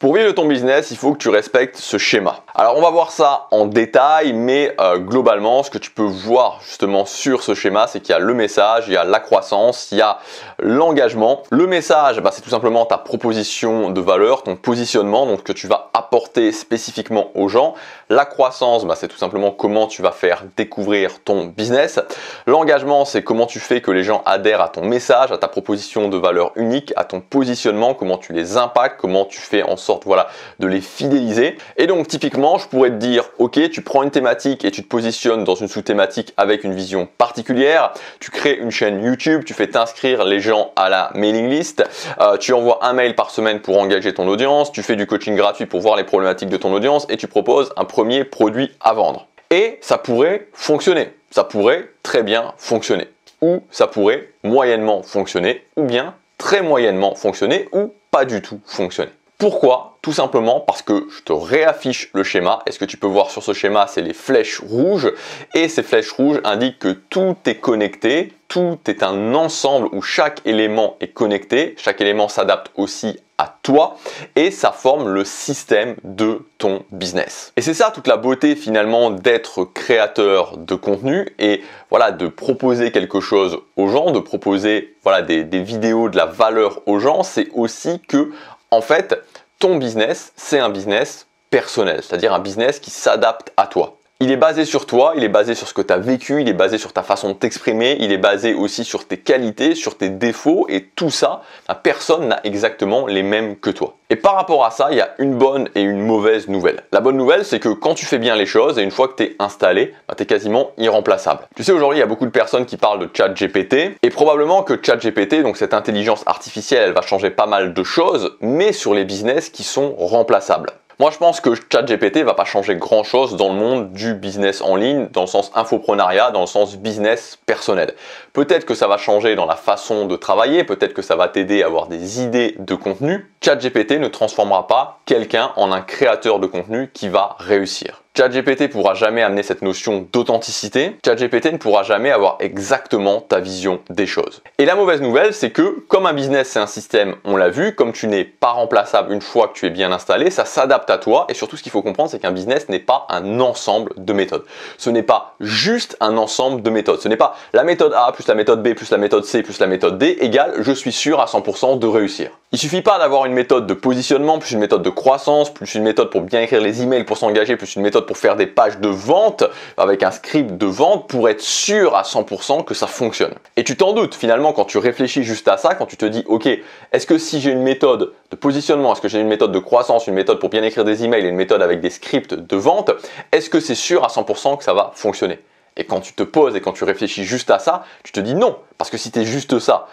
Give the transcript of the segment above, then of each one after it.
Pour vivre ton business, il faut que tu respectes ce schéma. Alors on va voir ça en détail, mais globalement, ce que tu peux voir justement sur ce schéma, c'est qu'il y a le message, il y a la croissance, il y a l'engagement. Le message, c'est tout simplement ta proposition de valeur, ton positionnement, donc que tu vas apporter spécifiquement aux gens. La croissance, c'est tout simplement comment tu vas faire découvrir ton business. L'engagement, c'est comment tu fais que les gens adhèrent à ton message, à ta proposition de valeur unique, à ton positionnement, comment tu les impactes, comment tu fais en sorte de les fidéliser. Et donc typiquement, je pourrais te dire, ok, tu prends une thématique et tu te positionnes dans une sous-thématique avec une vision particulière. Tu crées une chaîne YouTube, tu fais t'inscrire les gens à la mailing list, tu envoies un mail par semaine pour engager ton audience, tu fais du coaching gratuit pour voir les problématiques de ton audience et tu proposes un premier produit à vendre. Et ça pourrait fonctionner, ça pourrait très bien fonctionner, ou ça pourrait moyennement fonctionner, ou bien très moyennement fonctionner, ou pas du tout fonctionner. Pourquoi? Tout simplement parce que je te réaffiche le schéma et ce que tu peux voir sur ce schéma, c'est les flèches rouges et ces flèches rouges indiquent que tout est connecté, tout est un ensemble où chaque élément est connecté, chaque élément s'adapte aussi à toi et ça forme le système de ton business. Et c'est ça toute la beauté finalement d'être créateur de contenu et de proposer quelque chose aux gens, de proposer des vidéos, de la valeur aux gens, c'est aussi que en fait, ton business, c'est un business personnel, c'est-à-dire un business qui s'adapte à toi. Il est basé sur toi, il est basé sur ce que tu as vécu, il est basé sur ta façon de t'exprimer, il est basé aussi sur tes qualités, sur tes défauts et tout ça, personne n'a exactement les mêmes que toi. Et par rapport à ça, il y a une bonne et une mauvaise nouvelle. La bonne nouvelle, c'est que quand tu fais bien les choses et une fois que tu es installé, tu es quasiment irremplaçable. Tu sais, aujourd'hui, il y a beaucoup de personnes qui parlent de ChatGPT et probablement que ChatGPT, donc cette intelligence artificielle, elle va changer pas mal de choses, mais sur les business qui sont remplaçables. Moi, je pense que ChatGPT va pas changer grand chose dans le monde du business en ligne, dans le sens infoprenariat, dans le sens business personnel. Peut-être que ça va changer dans la façon de travailler, peut-être que ça va t'aider à avoir des idées de contenu. ChatGPT ne transformera pas quelqu'un en un créateur de contenu qui va réussir. ChatGPT pourra jamais amener cette notion d'authenticité. ChatGPT ne pourra jamais avoir exactement ta vision des choses. Et la mauvaise nouvelle, c'est que comme un business, c'est un système, on l'a vu, comme tu n'es pas remplaçable une fois que tu es bien installé, ça s'adapte à toi. Et surtout, ce qu'il faut comprendre, c'est qu'un business n'est pas un ensemble de méthodes. Ce n'est pas juste un ensemble de méthodes. Ce n'est pas la méthode A plus la méthode B plus la méthode C plus la méthode D égale je suis sûr à 100% de réussir. Il suffit pas d'avoir une méthode de positionnement, plus une méthode de croissance, plus une méthode pour bien écrire les emails pour s'engager, plus une méthode pour faire des pages de vente avec un script de vente pour être sûr à 100% que ça fonctionne. Et tu t'en doutes finalement quand tu réfléchis juste à ça, quand tu te dis ok, est-ce que si j'ai une méthode de positionnement, est-ce que j'ai une méthode de croissance, une méthode pour bien écrire des emails et une méthode avec des scripts de vente, est-ce que c'est sûr à 100% que ça va fonctionner? Et quand tu te poses et quand tu réfléchis juste à ça, tu te dis non, parce que si tu es juste ça,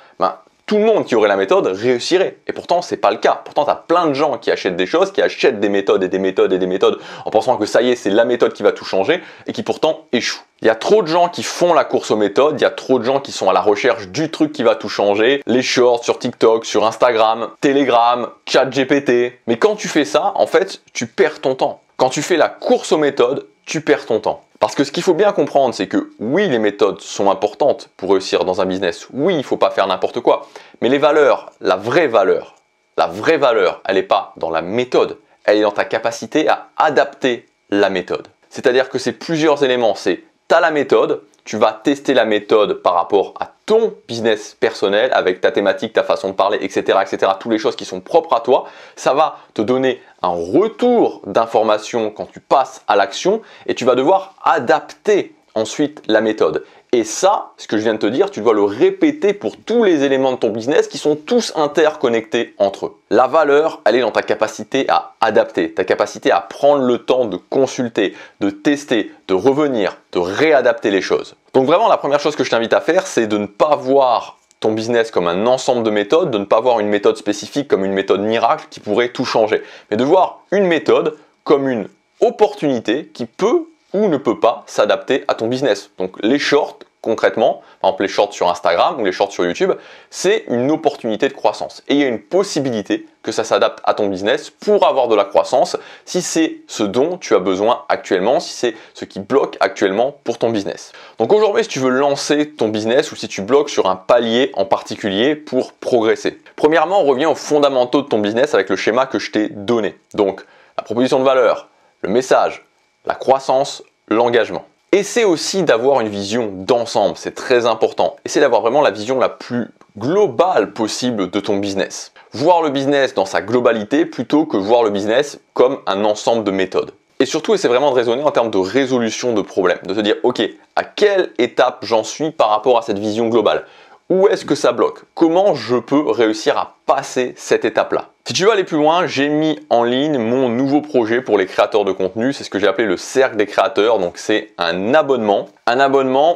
tout le monde qui aurait la méthode réussirait. Et pourtant, c'est pas le cas. Pourtant, tu as plein de gens qui achètent des choses, qui achètent des méthodes et des méthodes et des méthodes en pensant que ça y est, c'est la méthode qui va tout changer et qui pourtant échouent. Il y a trop de gens qui font la course aux méthodes, il y a trop de gens qui sont à la recherche du truc qui va tout changer, les shorts sur TikTok, sur Instagram, Telegram, ChatGPT. Mais quand tu fais ça, en fait, tu perds ton temps. Quand tu fais la course aux méthodes, tu perds ton temps. Parce que ce qu'il faut bien comprendre, c'est que oui, les méthodes sont importantes pour réussir dans un business. Oui, il ne faut pas faire n'importe quoi. Mais les valeurs, la vraie valeur, elle n'est pas dans la méthode. Elle est dans ta capacité à adapter la méthode. C'est-à-dire que c'est plusieurs éléments. C'est tu as la méthode, tu vas tester la méthode par rapport à ton business personnel avec ta thématique, ta façon de parler, etc., etc., toutes les choses qui sont propres à toi. Ça va te donner un retour d'information quand tu passes à l'action et tu vas devoir adapter ensuite la méthode. Et ça, ce que je viens de te dire, tu dois le répéter pour tous les éléments de ton business qui sont tous interconnectés entre eux. La valeur, elle est dans ta capacité à adapter, ta capacité à prendre le temps de consulter, de tester, de revenir, de réadapter les choses. Donc vraiment, la première chose que je t'invite à faire, c'est de ne pas voir ton business comme un ensemble de méthodes, de ne pas voir une méthode spécifique comme une méthode miracle qui pourrait tout changer, mais de voir une méthode comme une opportunité qui peut ou ne peut pas s'adapter à ton business. Donc les shorts, concrètement, par exemple les shorts sur Instagram ou les shorts sur YouTube, c'est une opportunité de croissance. Et il y a une possibilité que ça s'adapte à ton business pour avoir de la croissance si c'est ce dont tu as besoin actuellement, si c'est ce qui bloque actuellement pour ton business. Donc aujourd'hui, si tu veux lancer ton business ou si tu bloques sur un palier en particulier pour progresser. Premièrement, on revient aux fondamentaux de ton business avec le schéma que je t'ai donné. Donc la proposition de valeur, le message, la croissance, l'engagement. Essaie aussi d'avoir une vision d'ensemble, c'est très important. Essaie d'avoir vraiment la vision la plus globale possible de ton business. Voir le business dans sa globalité plutôt que voir le business comme un ensemble de méthodes. Et surtout, essaie vraiment de raisonner en termes de résolution de problèmes, de te dire, ok, à quelle étape j'en suis par rapport à cette vision globale? Où est-ce que ça bloque? Comment je peux réussir à passer cette étape-là? Si tu veux aller plus loin, j'ai mis en ligne mon nouveau projet pour les créateurs de contenu. C'est ce que j'ai appelé le cercle des créateurs. Donc c'est un abonnement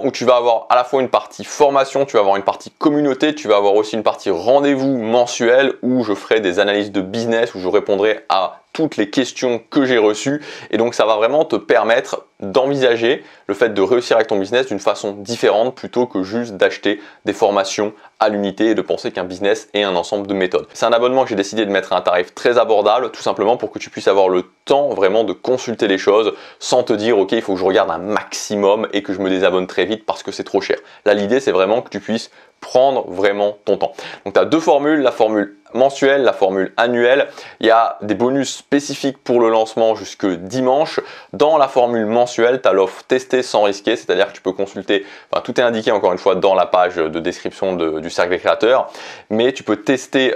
où tu vas avoir à la fois une partie formation, tu vas avoir une partie communauté, tu vas avoir aussi une partie rendez-vous mensuel où je ferai des analyses de business, où je répondrai à toutes les questions que j'ai reçues. Et donc ça va vraiment te permettre d'envisager le fait de réussir avec ton business d'une façon différente plutôt que juste d'acheter des formations à l'unité et de penser qu'un business est un ensemble de méthodes. C'est un abonnement que j'ai décidé de mettre à un tarif très abordable, tout simplement pour que tu puisses avoir le temps vraiment de consulter les choses sans te dire ok, il faut que je regarde un maximum et que je me désabonne très vite parce que c'est trop cher. Là, l'idée c'est vraiment que tu puisses prendre vraiment ton temps. Donc tu as deux formules, la formule mensuelle, la formule annuelle. Il y a des bonus spécifiques pour le lancement jusque dimanche. Dans la formule mensuelle, tu as l'offre tester sans risquer, c'est-à-dire que tu peux consulter, enfin, tout est indiqué encore une fois dans la page de description du cercle des créateurs, mais tu peux tester,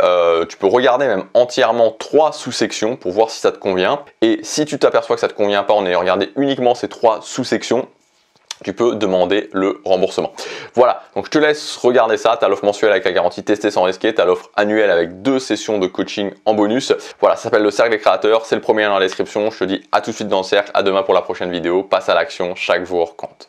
tu peux regarder même entièrement 3 sous-sections pour voir si ça te convient. Et si tu t'aperçois que ça ne te convient pas en ayant regardé uniquement ces 3 sous-sections, tu peux demander le remboursement. Voilà, donc je te laisse regarder ça. Tu as l'offre mensuelle avec la garantie tester sans risquer, tu as l'offre annuelle avec 2 sessions de coaching en bonus. Voilà, ça s'appelle le cercle des créateurs, c'est le premier lien dans la description. Je te dis à tout de suite dans le cercle, à demain pour la prochaine vidéo. Passe à l'action, chaque jour compte.